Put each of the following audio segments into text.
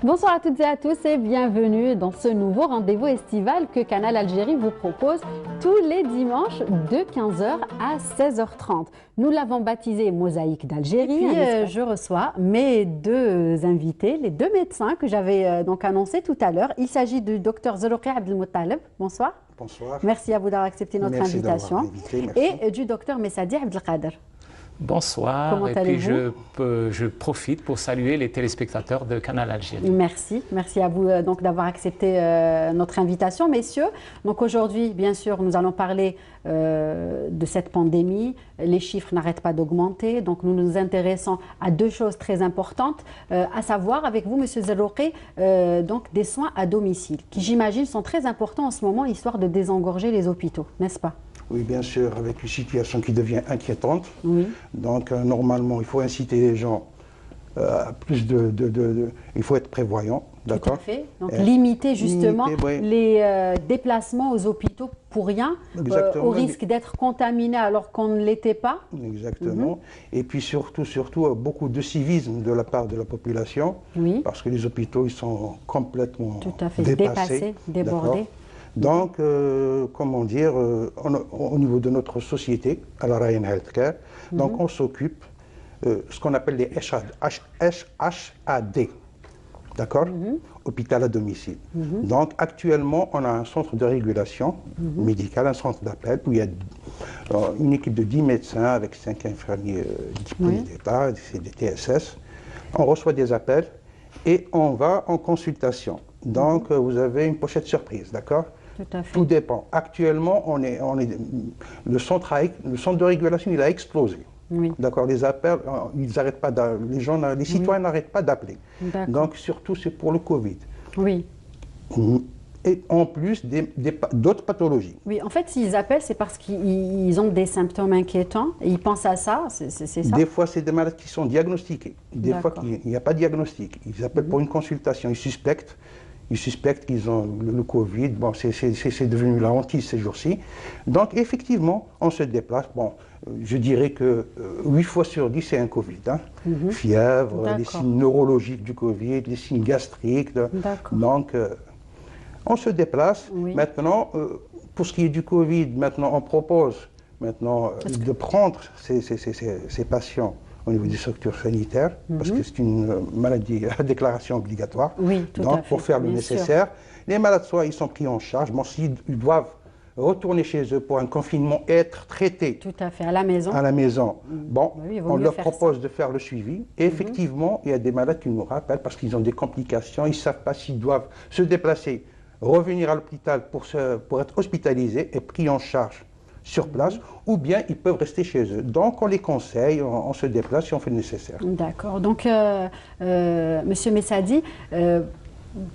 Bonsoir à toutes et à tous et bienvenue dans ce nouveau rendez-vous estival que Canal Algérie vous propose tous les dimanches de 15h à 16h30. Nous l'avons baptisé Mosaïque d'Algérie. Et je reçois mes deux invités, les deux médecins que j'avais donc annoncés tout à l'heure. Il s'agit du docteur Zerouki Abdelmoutaleb. Bonsoir. Bonsoir. Merci à vous d'avoir accepté notre invitation. Invité, et du docteur Messadi Abdelkader. Bonsoir. Comment allez-vous? Je profite pour saluer les téléspectateurs de Canal Algérie. Merci à vous donc d'avoir accepté notre invitation, messieurs. Donc aujourd'hui, bien sûr, nous allons parler de cette pandémie. Les chiffres n'arrêtent pas d'augmenter, donc nous nous intéressons à deux choses très importantes, à savoir avec vous, Monsieur Zerouki, donc des soins à domicile, qui j'imagine sont très importants en ce moment, histoire de désengorger les hôpitaux, n'est-ce pas? Oui, bien sûr, avec une situation qui devient inquiétante. Oui. Donc, normalement, il faut inciter les gens à plus il faut être prévoyant, d'accord? Tout à fait. Donc, limiter justement les déplacements aux hôpitaux pour rien, au risque d'être contaminé alors qu'on ne l'était pas. Exactement. Et puis surtout, beaucoup de civisme de la part de la population, parce que les hôpitaux, ils sont complètement dépassés, débordés. Donc, comment dire, au niveau de notre société, à la Ryan Healthcare, donc on s'occupe ce qu'on appelle les HAD, d'accord? Hôpital à domicile. Donc, actuellement, on a un centre de régulation médicale, un centre d'appel, où il y a une équipe de 10 médecins avec 5 infirmiers diplômés d'État, des TSS. On reçoit des appels et on va en consultation. Donc, vous avez une pochette surprise, d'accord? Tout dépend. Actuellement, le centre de régulation, il a explosé. D'accord, les appels, ils n'arrêtent pas, les citoyens n'arrêtent pas d'appeler. Donc, surtout, c'est pour le Covid. Oui. Et en plus, d'autres pathologies. Oui, en fait, s'ils appellent, c'est parce qu'ils ont des symptômes inquiétants. Et ils pensent à ça, c'est ça? Des fois, c'est des malades qui sont diagnostiqués. Des fois, il n'y a pas de diagnostic. Ils appellent pour une consultation, ils suspectent qu'ils ont le Covid. Bon, c'est devenu la hantise ces jours-ci. Donc, effectivement, on se déplace. Bon, je dirais que 8 fois sur 10, c'est un Covid. Hein. Fièvre, les signes neurologiques du Covid, les signes gastriques. Donc, on se déplace. Maintenant, pour ce qui est du Covid, maintenant, on propose de prendre ces patients au niveau des structures sanitaires, parce que c'est une maladie à déclaration obligatoire. Donc, pour faire le nécessaire, les malades, soit ils sont pris en charge, bon, s'ils doivent retourner chez eux pour un confinement et être traités. Tout à fait, à la maison. À la maison. Bon, on leur propose de faire le suivi. Et effectivement, il y a des malades qui nous rappellent parce qu'ils ont des complications, ils ne savent pas s'ils doivent se déplacer, revenir à l'hôpital pour être hospitalisés et pris en charge sur place, ou bien ils peuvent rester chez eux. Donc on les conseille, on se déplace et on fait le nécessaire. D'accord. Donc, Monsieur Messadi,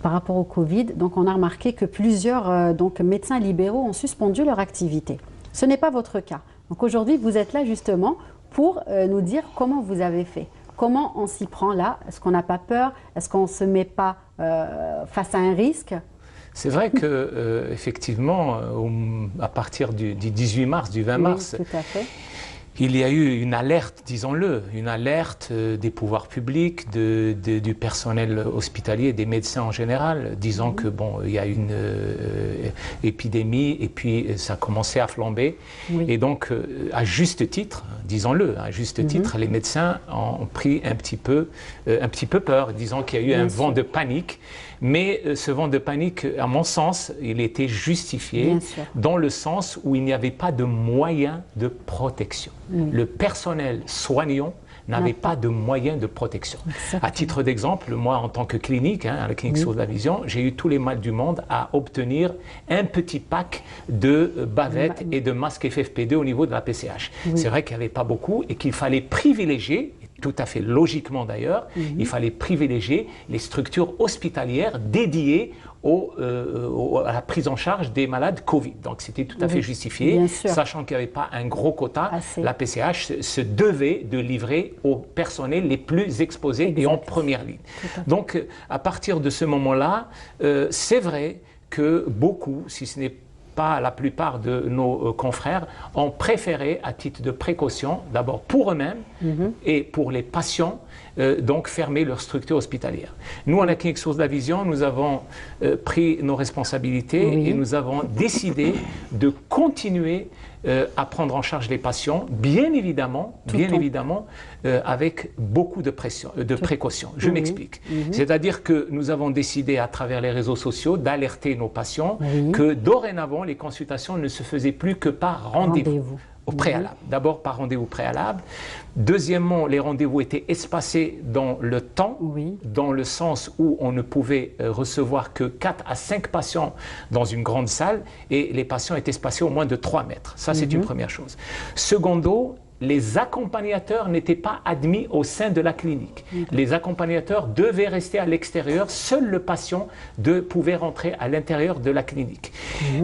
par rapport au Covid, donc on a remarqué que plusieurs médecins libéraux ont suspendu leur activité. Ce n'est pas votre cas. Donc aujourd'hui, vous êtes là justement pour nous dire comment vous avez fait. Comment on s'y prend là? Est-ce qu'on n'a pas peur? Est-ce qu'on ne se met pas face à un risque? C'est vrai que effectivement, à partir du 18 mars, du 20 mars, tout à fait. Il y a eu une alerte, disons-le, une alerte des pouvoirs publics, du personnel hospitalier, des médecins en général, disant que bon, il y a une épidémie et puis ça a commencé à flamber. Et donc, à juste titre, disons-le, à juste titre, les médecins ont pris un petit peu peur, disant qu'il y a eu un vent de panique. Mais ce vent de panique, à mon sens, il était justifié dans le sens où il n'y avait pas de moyens de protection. Le personnel soignant n'avait pas de moyens de protection. À titre d'exemple, moi, en tant que clinique, à la clinique Source de la Vision, j'ai eu tous les mal du monde à obtenir un petit pack de bavettes et de masques FFP2 au niveau de la PCH. C'est vrai qu'il n'y avait pas beaucoup et qu'il fallait privilégier, tout à fait logiquement d'ailleurs, il fallait privilégier les structures hospitalières dédiées à la prise en charge des malades Covid. Donc c'était tout à fait justifié, sachant qu'il n'y avait pas un gros quota. La PCH se devait de livrer aux personnels les plus exposés et en première ligne. Donc à partir de ce moment-là, c'est vrai que beaucoup, si ce n'est pas la plupart de nos confrères, ont préféré, à titre de précaution, d'abord pour eux-mêmes et pour les patients, donc fermer leur structure hospitalière. Nous, à la Clinique Source de la Vision, nous avons pris nos responsabilités et nous avons décidé de continuer à prendre en charge les patients, bien évidemment, avec beaucoup de précautions. Je m'explique. C'est-à-dire que nous avons décidé à travers les réseaux sociaux d'alerter nos patients que dorénavant, les consultations ne se faisaient plus que par rendez-vous. Au préalable. D'abord par rendez-vous préalable. Deuxièmement, les rendez-vous étaient espacés dans le temps, dans le sens où on ne pouvait recevoir que 4 à 5 patients dans une grande salle et les patients étaient espacés au moins de 3 mètres. Ça, c'est une première chose. Secondo, les accompagnateurs n'étaient pas admis au sein de la clinique. Les accompagnateurs devaient rester à l'extérieur. Seul le patient pouvait rentrer à l'intérieur de la clinique.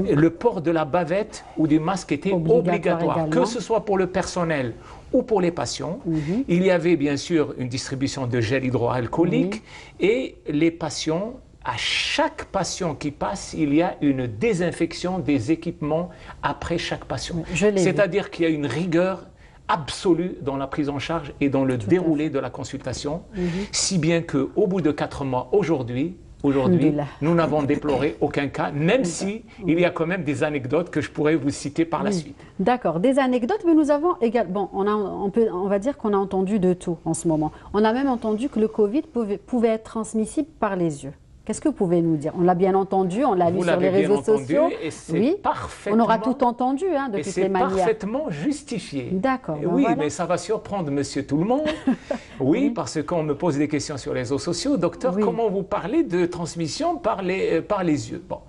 Le port de la bavette ou du masque était obligatoire, que ce soit pour le personnel ou pour les patients. Il y avait bien sûr une distribution de gel hydroalcoolique et les patients, à chaque patient qui passe, il y a une désinfection des équipements après chaque patient. C'est-à-dire qu'il y a une rigueur absolue dans la prise en charge et dans le déroulé de la consultation, si bien qu'au bout de 4 mois, aujourd'hui, nous n'avons déploré aucun cas, même si il y a quand même des anecdotes que je pourrais vous citer par la suite. D'accord, des anecdotes, mais nous avons également, on va dire qu'on a entendu de tout en ce moment. On a même entendu que le Covid pouvait être transmissible par les yeux. Qu'est-ce que vous pouvez nous dire? On l'a bien entendu, on l'a vu sur les réseaux sociaux. Et parfaitement, on aura tout entendu de toutes les manières. C'est parfaitement justifié. D'accord. Oui, mais ça va surprendre monsieur tout le monde. Oui, parce qu'on me pose des questions sur les réseaux sociaux. Docteur, comment vous parlez de transmission par les yeux? Bon.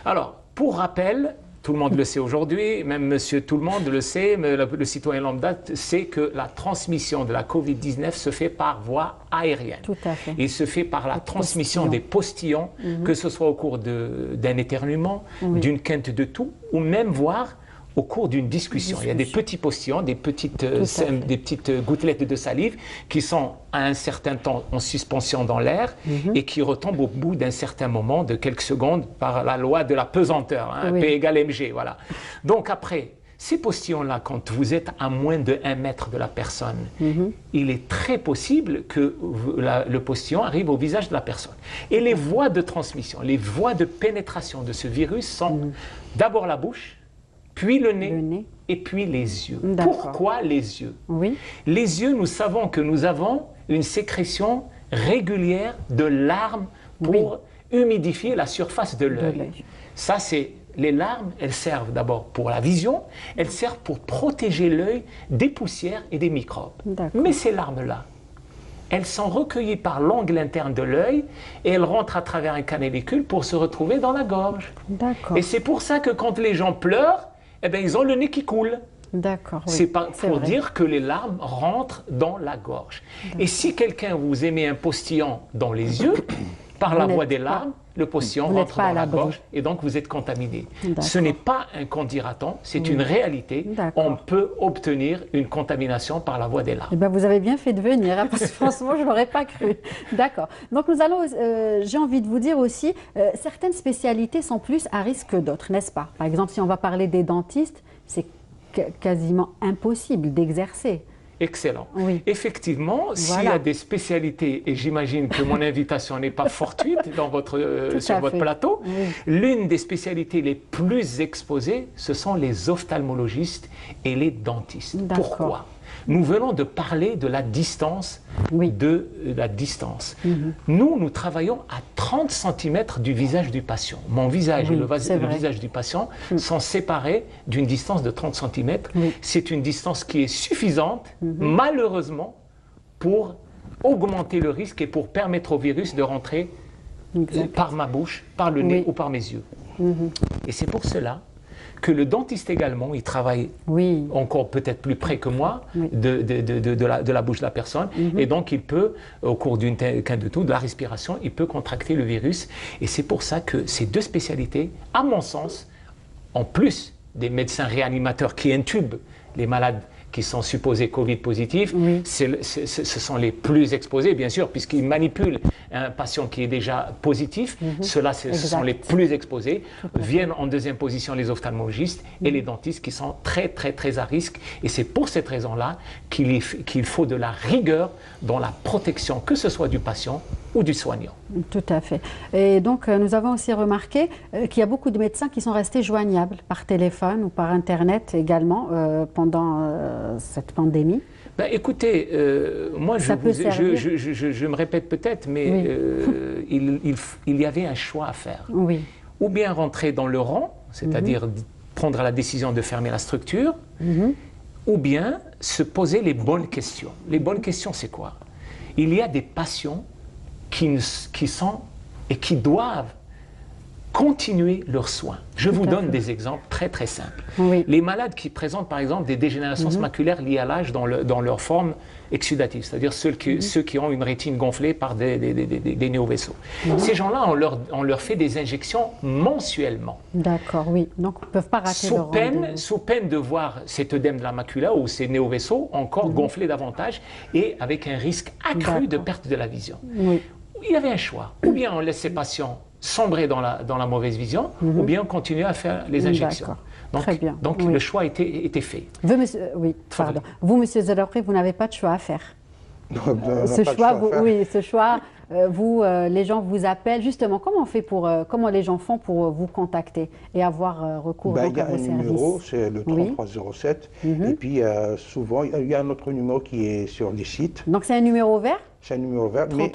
Alors, pour rappel, tout le monde le sait aujourd'hui, même monsieur tout le monde le sait, mais le citoyen lambda sait que la transmission de la Covid-19 se fait par voie aérienne. Tout à fait. Il se fait par la transmission des postillons, que ce soit au cours d'un éternuement, d'une quinte de toux, ou même voire au cours d'une discussion. Il y a des petits postillons, des petites gouttelettes de salive qui sont à un certain temps en suspension dans l'air et qui retombent au bout d'un certain moment de quelques secondes par la loi de la pesanteur, P égale mg, voilà. Donc après, ces postillons-là, quand vous êtes à moins de 1 mètre de la personne, il est très possible que le postillon arrive au visage de la personne. Et les voies de transmission, les voies de pénétration de ce virus sont d'abord la bouche, puis le nez et puis les yeux. Pourquoi les yeux? Les yeux, nous savons que nous avons une sécrétion régulière de larmes pour humidifier la surface de l'œil. Ça, c'est les larmes, elles servent d'abord pour la vision, elles servent pour protéger l'œil des poussières et des microbes. Mais ces larmes-là, elles sont recueillies par l'angle interne de l'œil et elles rentrent à travers un canalicule pour se retrouver dans la gorge. Et c'est pour ça que quand les gens pleurent, eh bien, ils ont le nez qui coule. C'est pour dire que les larmes rentrent dans la gorge. Et si quelqu'un vous émet un postillon dans les yeux, par la voie des larmes, le postillon rentre dans la gorge et donc vous êtes contaminé. Ce n'est pas un qu'on-dira-t-on, c'est une réalité. On peut obtenir une contamination par la voie des larmes. Eh bien, vous avez bien fait de venir, parce que franchement, je ne l'aurais pas cru. D'accord. Donc nous allons, j'ai envie de vous dire aussi, certaines spécialités sont plus à risque que d'autres, n'est-ce pas? Par exemple, si on va parler des dentistes, c'est quasiment impossible d'exercer. Excellent. Effectivement, s'il y a des spécialités, et j'imagine que mon invitation n'est pas fortuite sur votre plateau, l'une des spécialités les plus exposées, ce sont les ophtalmologistes et les dentistes. Pourquoi? Nous venons de parler de la distance. Nous travaillons à 30 cm du visage du patient. Mon visage et le visage du patient sont séparés d'une distance de 30 cm. C'est une distance qui est suffisante, malheureusement, pour augmenter le risque et pour permettre au virus de rentrer par ma bouche, par le nez ou par mes yeux. Et c'est pour cela que le dentiste également, il travaille encore peut-être plus près que moi de la bouche de la personne. Et donc, il peut, au cours d'une quinte de toux, de la respiration, il peut contracter le virus. Et c'est pour ça que ces deux spécialités, à mon sens, en plus des médecins réanimateurs qui intubent les malades qui sont supposés Covid positifs, Oui. ce sont les plus exposés, bien sûr, puisqu'ils manipulent un patient qui est déjà positif. Ceux-là, ce sont les plus exposés. Viennent en deuxième position les ophtalmologistes et les dentistes qui sont très, très, très à risque. Et c'est pour cette raison-là qu'il faut de la rigueur dans la protection, que ce soit du patient ou du soignant. Tout à fait. Et donc, nous avons aussi remarqué qu'il y a beaucoup de médecins qui sont restés joignables par téléphone ou par Internet également pendant cette pandémie. Ben, écoutez, moi, je me répète peut-être, mais il y avait un choix à faire. Oui. Ou bien rentrer dans le rang, c'est-à-dire prendre la décision de fermer la structure, ou bien se poser les bonnes questions. Les bonnes questions, c'est quoi? Il y a des patients qui sont et qui doivent continuer leurs soins. Je vous donne des exemples très très simples. Oui. Les malades qui présentent par exemple des dégénérations maculaires liées à l'âge dans leur forme exsudative, c'est-à-dire ceux qui ont une rétine gonflée par des néovaisseaux. Ces gens-là, on leur fait des injections mensuellement. D'accord, oui. Donc, ils ne peuvent pas rater leur rendez-vous. Sous peine de voir cet œdème de la macula ou ces néovaisseaux encore gonflés davantage et avec un risque accru de perte de la vision. Oui. Il y avait un choix. Ou bien on laisse ces patients sombrer dans la mauvaise vision, ou bien on continue à faire les injections. Donc, très bien. Donc le choix était fait. Vous, monsieur, Vous, monsieur Zelaoui, vous n'avez pas de choix à faire. Non, ce choix, les gens vous appellent. Justement, comment on fait comment les gens font pour vous contacter et avoir recours à vos services? Il y a un numéro, c'est le 3307. Et puis souvent, il y a un autre numéro qui est sur les sites. Donc c'est un numéro vert? C'est un numéro vert, mais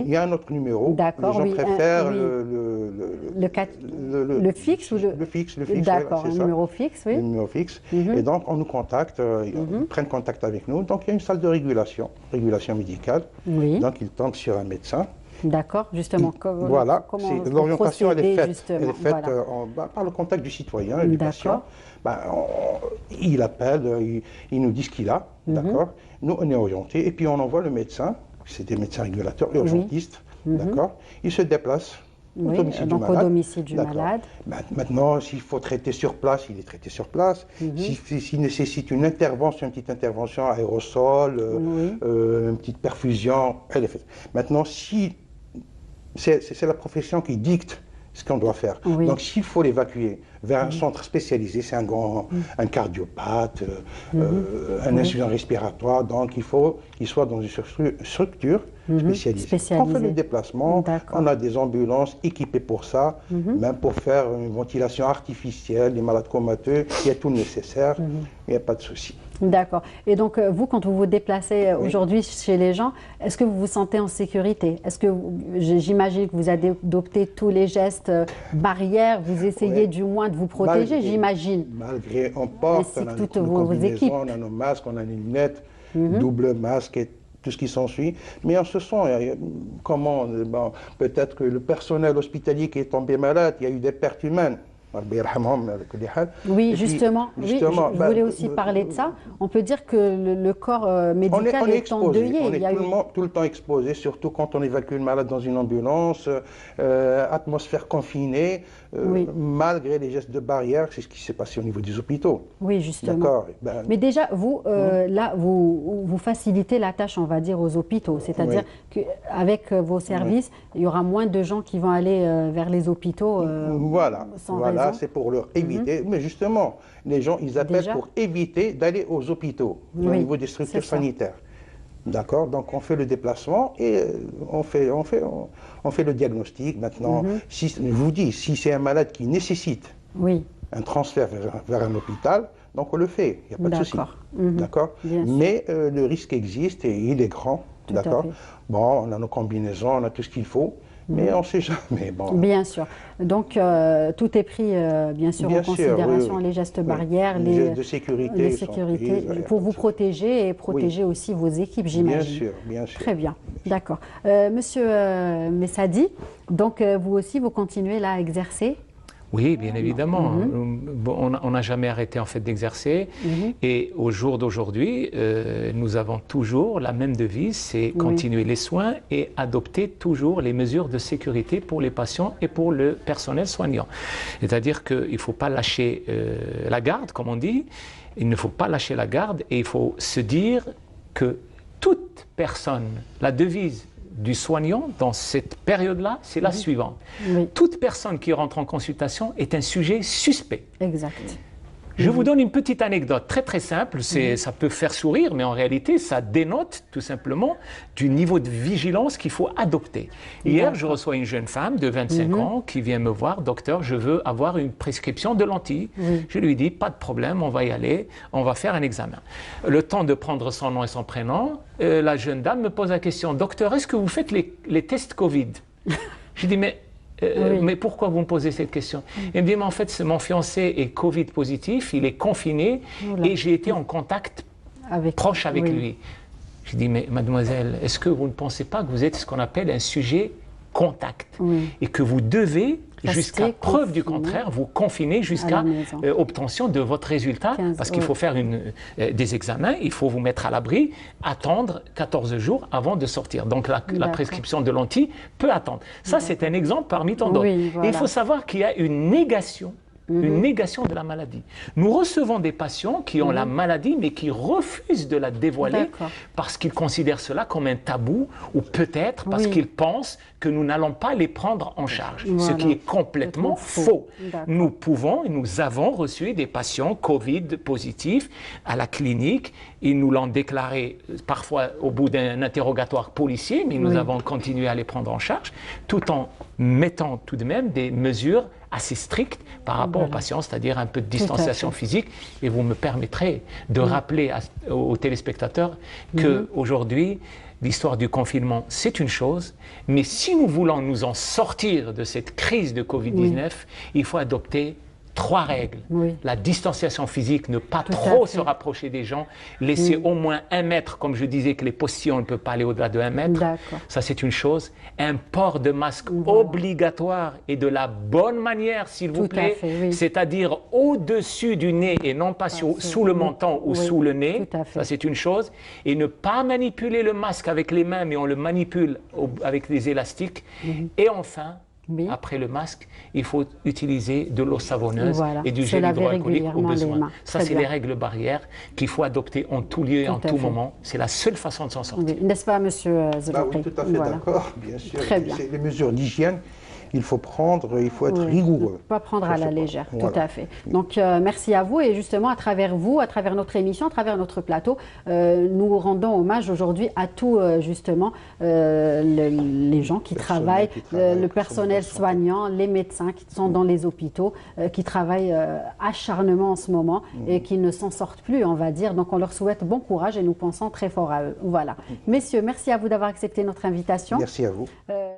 il y a un autre numéro. D'accord, les gens préfèrent le fixe ou le fixe. D'accord, voilà, un numéro fixe, oui. Le numéro fixe. Et donc, on nous contacte, ils prennent contact avec nous. Donc, il y a une salle de régulation médicale. Oui. Donc, ils tombent sur un médecin. D'accord, justement. Voilà, l'orientation, elle est faite, par le contact du citoyen et du patient. Il appelle, il nous dit ce qu'il a, d'accord. Nous, on est orientés, et puis on envoie le médecin, c'est des médecins régulateurs, urgentistes, d'accord. Il se déplace au domicile du malade. Maintenant, s'il faut traiter sur place, il est traité sur place. S'il nécessite une petite intervention aérosol, une petite perfusion, elle est faite. Maintenant, si c'est la profession qui dicte ce qu'on doit faire. Donc, s'il faut l'évacuer vers un centre spécialisé, c'est un cardiopathe, un insuffisant respiratoire, donc il faut qu'il soit dans une structure spécialisée. On fait le déplacement, on a des ambulances équipées pour ça, même pour faire une ventilation artificielle, les malades comateux, il y a tout le nécessaire, il n'y a pas de souci. D'accord. Et donc, vous, quand vous vous déplacez aujourd'hui chez les gens, est-ce que vous vous sentez en sécurité? Est-ce que, j'imagine que vous adoptez tous les gestes barrières, vous essayez du moins de vous protéger, j'imagine. Malgré, on porte, on a nos combinaisons, on a nos masques, on a les lunettes, double masque et tout ce qui s'ensuit. Mais on se sent, peut-être que le personnel hospitalier qui est tombé malade, il y a eu des pertes humaines. Oui, justement, je voulais aussi parler de ça. On peut dire que le corps médical est endeuillé. On est tout le temps exposé, surtout quand on évacue le malade dans une ambulance, atmosphère confinée, malgré les gestes de barrière, c'est ce qui s'est passé au niveau des hôpitaux. Oui, justement. Mais déjà, vous, là, vous facilitez la tâche, on va dire, aux hôpitaux. C'est-à-dire qu'avec vos services, il y aura moins de gens qui vont aller vers les hôpitaux sans raison. C'est pour leur éviter. Mais justement, les gens, ils appellent pour éviter d'aller aux hôpitaux, au niveau des structures sanitaires. D'accord. Donc, on fait le déplacement et on fait le diagnostic. Maintenant, je vous dis, si c'est un malade qui nécessite un transfert vers un hôpital, donc on le fait. Il n'y a pas de souci. D'accord. Mais le risque existe et il est grand. D'accord. Bon, on a nos combinaisons, on a tout ce qu'il faut. Mais on ne sait jamais. Bon. Bien sûr. Donc, tout est pris, bien sûr, en considération, les gestes barrières, les gestes de sécurité, pour vous protéger et protéger aussi vos équipes, j'imagine. Bien sûr. Très bien, d'accord. Monsieur Messadi, donc vous aussi, vous continuez là à exercer? Oui, bien évidemment. On n'a jamais arrêté en fait d'exercer. Et au jour d'aujourd'hui, nous avons toujours la même devise, c'est continuer les soins et adopter toujours les mesures de sécurité pour les patients et pour le personnel soignant. C'est-à-dire qu'il ne faut pas lâcher la garde, comme on dit. il ne faut pas lâcher la garde et il faut se dire que toute personne, la devise du soignant dans cette période-là, c'est la suivante. Oui. Toute personne qui rentre en consultation est un sujet suspect. Exact. Je vous donne une petite anecdote très très simple, ça peut faire sourire, mais en réalité ça dénote tout simplement du niveau de vigilance qu'il faut adopter. Hier, je reçois une jeune femme de 25 ans qui vient me voir, docteur, je veux avoir une prescription de lentilles. Je lui dis, pas de problème, on va y aller, on va faire un examen. Le temps de prendre son nom et son prénom, la jeune dame me pose la question, docteur, est-ce que vous faites les tests Covid? Je dis, mais pourquoi vous me posez cette question? Il me dit, mais en fait, mon fiancé est Covid positif, il est confiné et j'ai été en contact proche avec lui. Je dis, mais mademoiselle, est-ce que vous ne pensez pas que vous êtes ce qu'on appelle un sujet contact et que vous devez, jusqu'à preuve du contraire, vous confiner jusqu'à obtention de votre résultat, parce qu'il faut faire des examens, il faut vous mettre à l'abri, attendre 14 jours avant de sortir. Donc la prescription de lentilles peut attendre. Ça, c'est un exemple parmi tant d'autres. Et il faut savoir qu'il y a une négation de la maladie. Nous recevons des patients qui ont la maladie, mais qui refusent de la dévoiler parce qu'ils considèrent cela comme un tabou, ou peut-être parce qu'ils pensent que nous n'allons pas les prendre en charge, ce qui est complètement faux. Nous pouvons et nous avons reçu des patients Covid positifs à la clinique. Ils nous l'ont déclaré parfois au bout d'un interrogatoire policier, mais nous avons continué à les prendre en charge, tout en mettant tout de même des mesures assez strictes par rapport aux patients, c'est-à-dire un peu de distanciation physique. Et vous me permettrez de rappeler aux téléspectateurs qu'aujourd'hui, l'histoire du confinement, c'est une chose, mais si nous voulons nous en sortir de cette crise de Covid-19, il faut adopter 3 règles. La distanciation physique, ne pas trop se rapprocher des gens, laisser au moins 1 mètre, comme je disais que les postillons ne peuvent pas aller au-delà de 1 mètre. Ça, c'est une chose. Un port de masque obligatoire et de la bonne manière, s'il vous plaît, c'est-à-dire au-dessus du nez et non pas sous le menton ou sous le nez. Ça, c'est une chose. Et ne pas manipuler le masque avec les mains, mais on le manipule avec des élastiques. Et enfin, après le masque, il faut utiliser de l'eau savonneuse et du gel hydroalcoolique au besoin. Ça, c'est les règles barrières qu'il faut adopter en tout lieu et en tout moment. C'est la seule façon de s'en sortir. N'est-ce pas, monsieur Zelloukhi? Oui, tout à fait d'accord, bien sûr. C'est les mesures d'hygiène. Il faut être rigoureux. Pas prendre à la légère, tout à fait. Donc, merci à vous. Et justement, à travers vous, à travers notre émission, à travers notre plateau, nous rendons hommage aujourd'hui à tous, justement, les gens qui travaillent, le personnel soignant, les médecins qui sont dans les hôpitaux, qui travaillent acharnement en ce moment et qui ne s'en sortent plus, on va dire. Donc, on leur souhaite bon courage et nous pensons très fort à eux. Voilà. Messieurs, merci à vous d'avoir accepté notre invitation. Merci à vous.